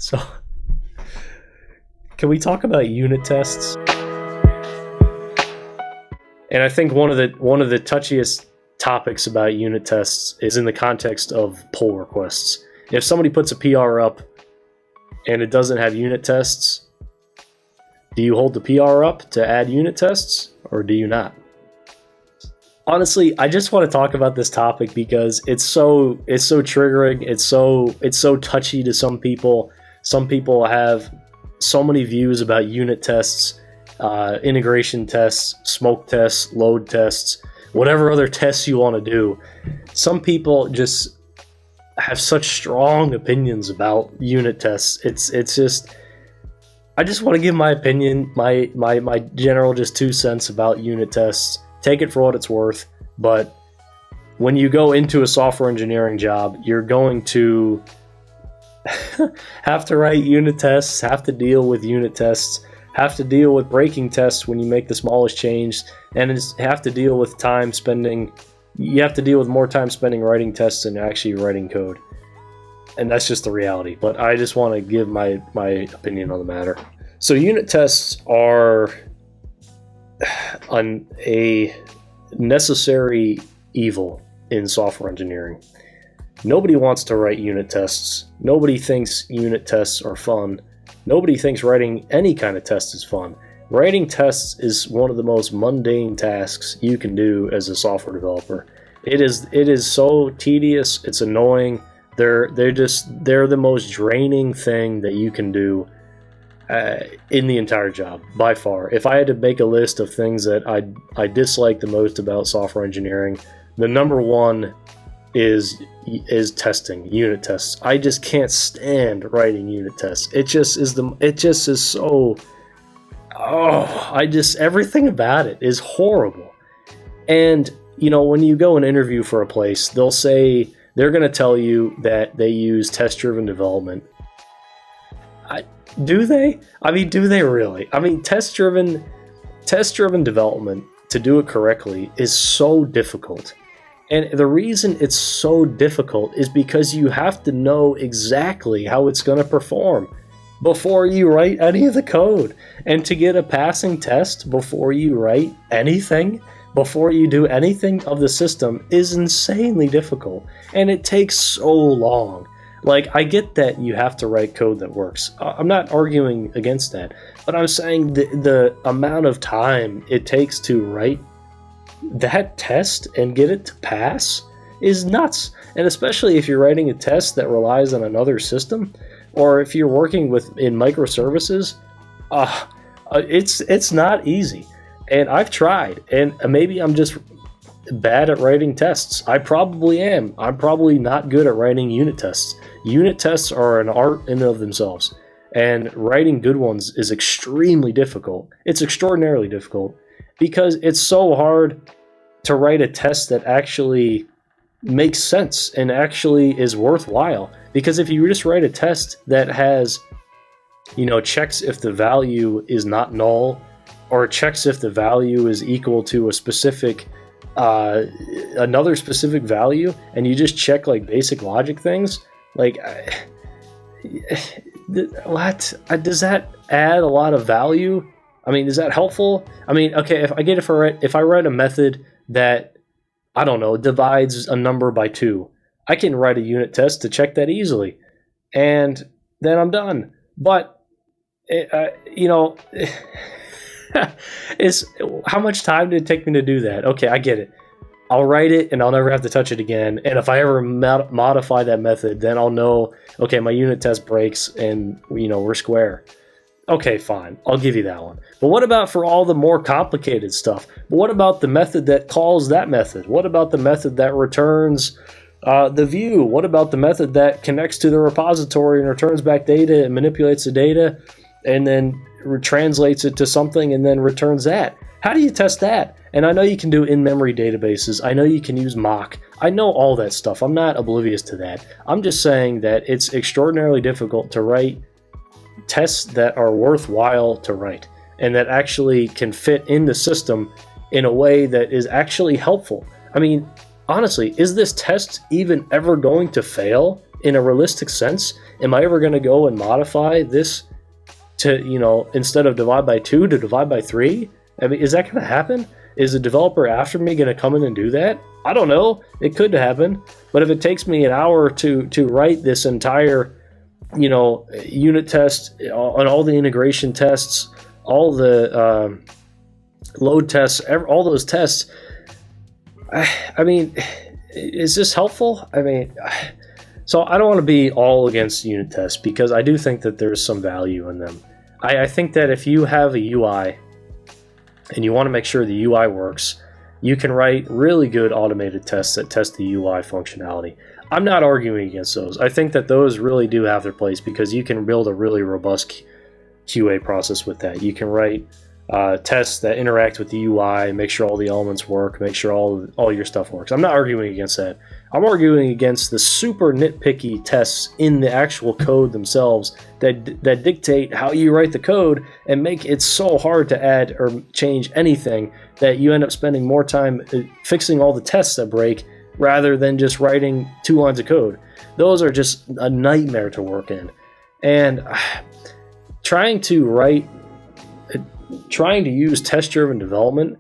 So, can we talk about unit tests? And I think one of the touchiest topics about unit tests is in the context of pull requests. If somebody puts a PR up and it doesn't have unit tests, do you hold the PR up to add unit tests or do you not? Honestly, I just want to talk about this topic because it's so triggering. It's so touchy to some people. Some people have so many views about unit tests, integration tests, smoke tests, load tests, whatever other tests you want to do. Some people just have such strong opinions about unit tests. It's just, I just want to give my opinion, my general just 2 cents about unit tests. Take it for what it's worth, but when you go into a software engineering job, you're going to have to write unit tests, have to deal with unit tests, have to deal with breaking tests when you make the smallest change, and have to deal with time spending. You have to deal with more time spending writing tests than actually writing code. And that's just the reality. But I just want to give my opinion on the matter. So unit tests are a necessary evil in software engineering. Nobody wants to write unit tests. Nobody thinks unit tests are fun. Nobody thinks writing any kind of test is fun. Writing tests is one of the most mundane tasks you can do as a software developer. It is so tedious. It's annoying. They're the most draining thing that you can do in the entire job by far. If I had to make a list of things that I dislike the most about software engineering, the number one is testing, unit tests. I just can't stand writing unit tests. It just is so, everything about it is horrible. And when you go and interview for a place, they'll say they're going to tell you that they use test-driven development. Do they? I mean, do they really? I mean, test-driven development, to do it correctly, is so difficult. And the reason it's so difficult is because you have to know exactly how it's going to perform before you write any of the code. And to get a passing test before you write anything, before you do anything of the system, is insanely difficult. And it takes so long. Like, I get that you have to write code that works. I'm not arguing against that. But I'm saying the amount of time it takes to write that test and get it to pass is nuts. And especially if you're writing a test that relies on another system, or if you're working in microservices, it's not easy. And I've tried, and maybe I'm just bad at writing tests. I probably am. I'm probably not good at writing unit tests. Unit tests are an art in and of themselves, and writing good ones is extremely difficult. It's extraordinarily difficult because it's so hard to write a test that actually makes sense and actually is worthwhile. Because if you just write a test that has, checks if the value is not null, or checks if the value is equal to a specific another specific value, and you just check like basic logic things, like what does that add a lot of value? I mean, is that helpful? I mean, okay, if I write a method that, I don't know, divides a number by 2, I can write a unit test to check that easily, and then I'm done. But is how much time did it take me to do that? Okay, I get it. I'll write it and I'll never have to touch it again. And if I ever modify that method, then I'll know, okay, my unit test breaks and we're square. Okay, fine. I'll give you that one. But what about for all the more complicated stuff? What about the method that calls that method? What about the method that returns the view? What about the method that connects to the repository and returns back data and manipulates the data and then translates it to something and then returns that? How do you test that? And I know you can do in-memory databases. I know you can use mock. I know all that stuff. I'm not oblivious to that. I'm just saying that it's extraordinarily difficult to write tests that are worthwhile to write and that actually can fit in the system in a way that is actually helpful. I mean, honestly, is this test even ever going to fail in a realistic sense, am I ever going to go and modify this to, you know, instead of divide by 2 to divide by 3? I mean, is that going to happen? Is the developer after me going to come in and do that? I don't know. It could happen. But if it takes me an hour to write this entire, you know, unit test on all the integration tests, all the load tests, all those tests, I mean, is this helpful? I mean, so I don't want to be all against unit tests because I do think that there's some value in them. I think that if you have a UI and you want to make sure the UI works, you can write really good automated tests that test the UI functionality. I'm not arguing against those. I think that those really do have their place because you can build a really robust QA process with that. You can write tests that interact with the UI, make sure all the elements work, make sure all your stuff works. I'm not arguing against that. I'm arguing against the super nitpicky tests in the actual code themselves that dictate how you write the code and make it so hard to add or change anything that you end up spending more time fixing all the tests that break rather than just writing 2 lines of code. Those are just a nightmare to work in. And trying to use test-driven development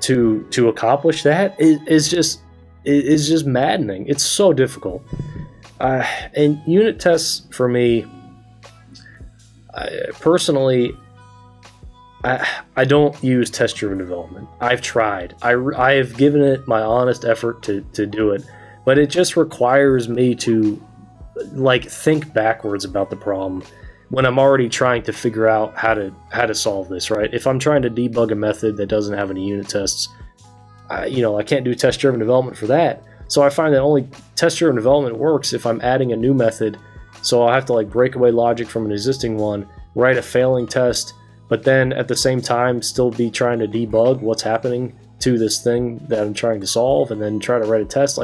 to accomplish that is just maddening. It's so difficult. And unit tests for me, personally, I don't use test-driven development. I've tried. I have given it my honest effort to do it, but it just requires me to think backwards about the problem when I'm already trying to figure out how to solve this, right? If I'm trying to debug a method that doesn't have any unit tests, I can't do test-driven development for that. So I find that only test-driven development works if I'm adding a new method. So I'll have to break away logic from an existing one, write a failing test, but then at the same time still be trying to debug what's happening to this thing that I'm trying to solve, and then try to write a test.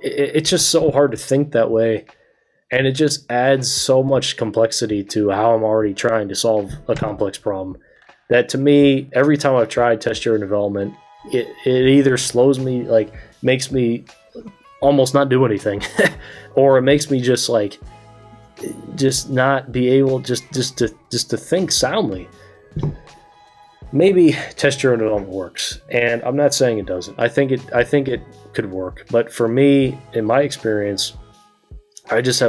It's just so hard to think that way. And it just adds so much complexity to how I'm already trying to solve a complex problem that, to me, every time I've tried test-driven development, it either slows me, makes me almost not do anything, or it makes me just not be able just to think soundly. Maybe test-driven development works, and I'm not saying it doesn't. I think it could work, but for me, in my experience, I just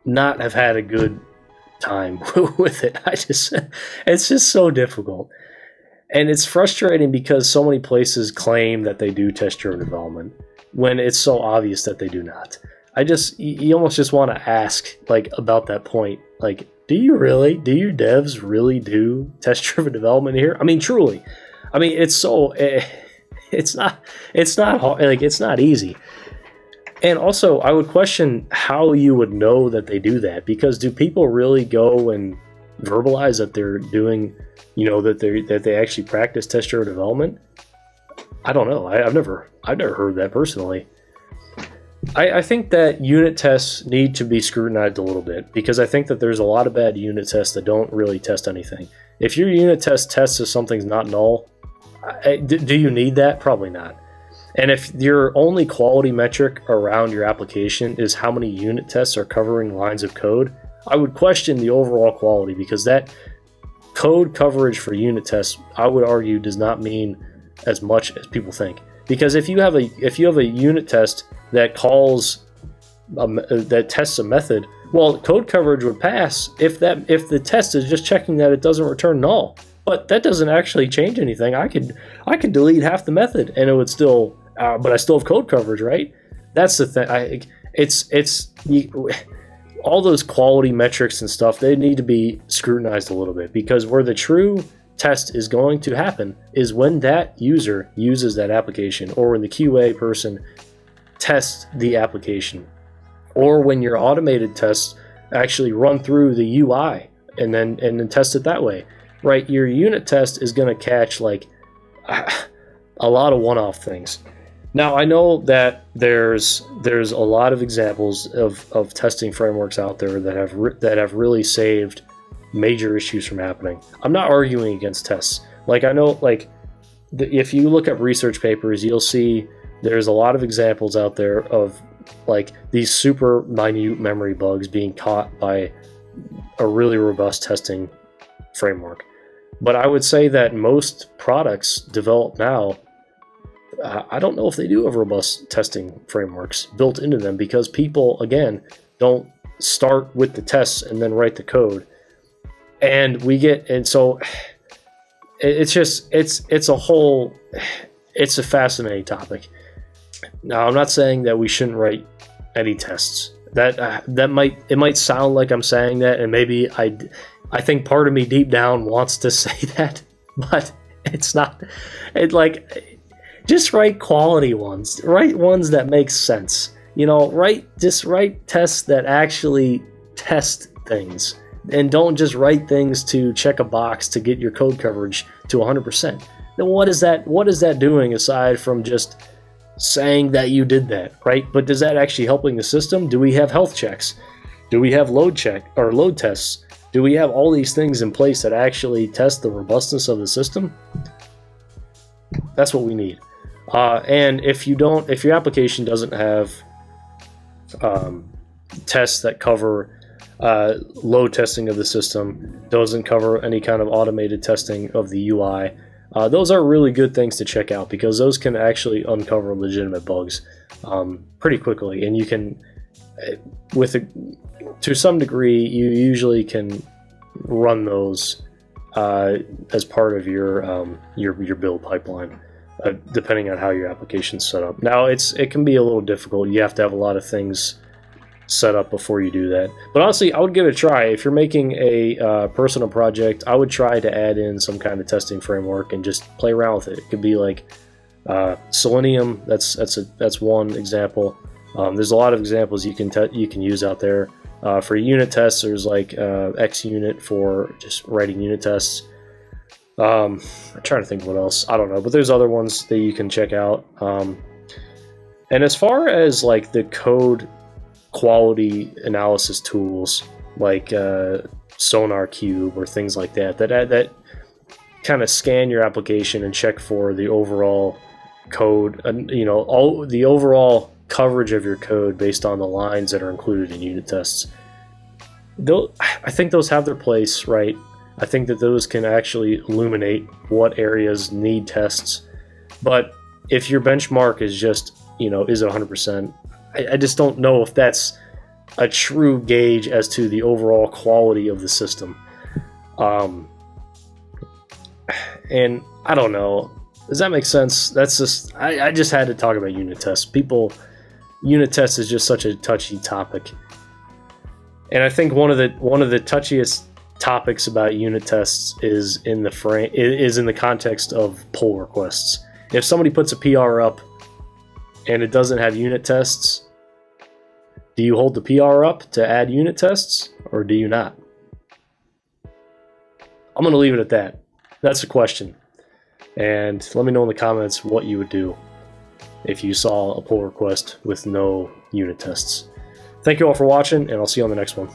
not have had a good time with it. It's just so difficult. And it's frustrating because so many places claim that they do test-driven development when it's so obvious that they do not. You almost just want to ask, about that point, do you devs really do test-driven development here? I mean, truly. I mean, it's not hard, it's not easy. And also, I would question how you would know that they do that, because do people really go and verbalize that they're doing, that they actually practice test-driven development? I don't know. I've never heard that personally. I think that unit tests need to be scrutinized a little bit, because I think that there's a lot of bad unit tests that don't really test anything. If your unit test tests if something's not null, do you need that? Probably not. And if your only quality metric around your application is how many unit tests are covering lines of code, I would question the overall quality, because that code coverage for unit tests, I would argue, does not mean as much as people think. Because if you have a unit test that that tests a method, well, code coverage would pass if the test is just checking that it doesn't return null. But that doesn't actually change anything. I could delete half the method and it would still, but I still have code coverage, right? That's the thing. All those quality metrics and stuff, they need to be scrutinized a little bit, because where the true test is going to happen is when that user uses that application, or when the QA person tests the application, or when your automated tests actually run through the UI and then test it that way. Right, your unit test is going to catch a lot of one-off things. Now, I know that there's a lot of examples of testing frameworks out there that have really saved major issues from happening. I'm not arguing against tests. I know, if you look up research papers, you'll see there's a lot of examples out there of like these super minute memory bugs being caught by a really robust testing framework. But I would say that most products developed now, I don't know if they do have robust testing frameworks built into them, because people, again, don't start with the tests and then write the code. And so it's a fascinating topic. Now, I'm not saying that we shouldn't write any tests. It might sound like I'm saying that, and maybe I think part of me deep down wants to say that, but it's not. Just write quality ones. Write ones that make sense. Just write tests that actually test things, and don't just write things to check a box to get your code coverage to 100%. Then what is that doing aside from just saying that you did that, right? But is that actually helping the system? Do we have health checks? Do we have load tests? Do we have all these things in place that actually test the robustness of the system? That's what we need. And if your application doesn't have tests that cover load testing of the system, doesn't cover any kind of automated testing of the UI, those are really good things to check out, because those can actually uncover legitimate bugs pretty quickly. And you can, to some degree, you usually can run those as part of your build pipeline, depending on how your application's set up. Now, it can be a little difficult. You have to have a lot of things set up before you do that. But honestly, I would give it a try. If you're making a personal project, I would try to add in some kind of testing framework and just play around with it. It could be like Selenium. That's one example. There's a lot of examples you can use out there. For unit tests, there's like XUnit for just writing unit tests. I'm trying to think what else. I don't know, but there's other ones that you can check out. And as far as like the code quality analysis tools like SonarQube or things like that kind of scan your application and check for the overall code, all the overall coverage of your code based on the lines that are included in unit tests. I think those have their place, right? I think that those can actually illuminate what areas need tests. But if your benchmark is just, is it 100%? I just don't know if that's a true gauge as to the overall quality of the system. And I don't know. Does that make sense? That's just, I just had to talk about unit tests. Unit tests is just such a touchy topic. And I think one of the touchiest topics about unit tests is in the context of pull requests. If somebody puts a PR up and it doesn't have unit tests, do you hold the PR up to add unit tests, or do you not? I'm going to leave it at that. That's the question. And let me know in the comments what you would do if you saw a pull request with no unit tests. Thank you all for watching, and I'll see you on the next one.